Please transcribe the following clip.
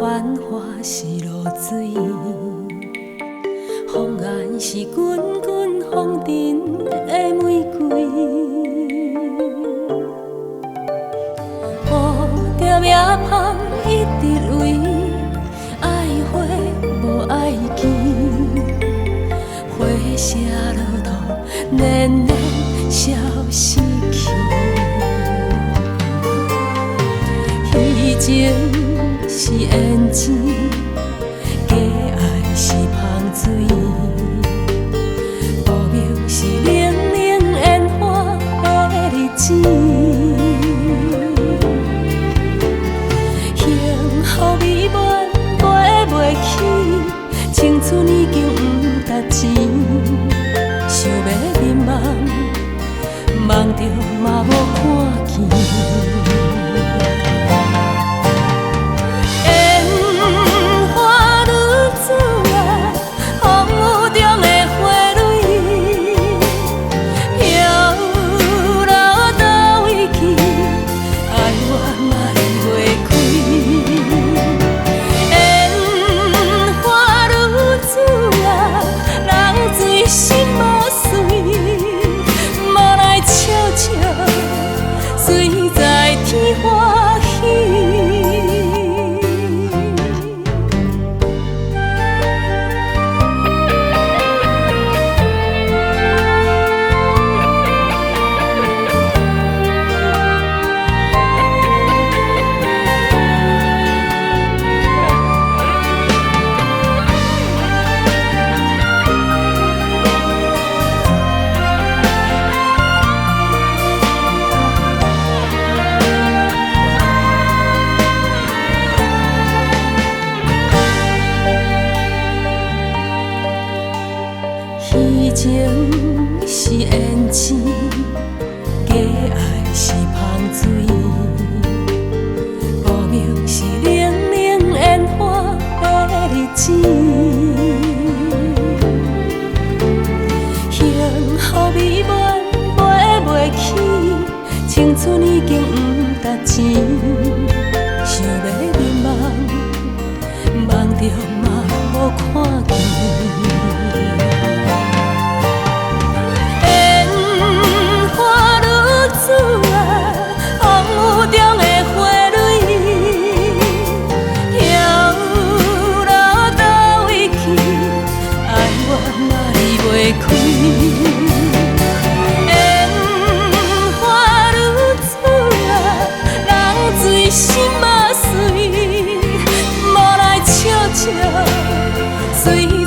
繁华是露水，风眼是滚滚风尘的玫瑰。蝴蝶夜芳一直为，爱花无爱见，花谢落土，年年消失去。虚情是胭脂，假爱是芳水，无名是冷冷烟花的日子。幸福美满买袂起，青春已经不值钱，想要眠梦，梦着嘛无看见。虚情是胭脂，假爱是芳水，无名是冷冷烟花的日子。幸福美满买袂起，青春已经不值钱，想要眠梦，梦着嘛无看见。心嘛碎，无来笑笑，随。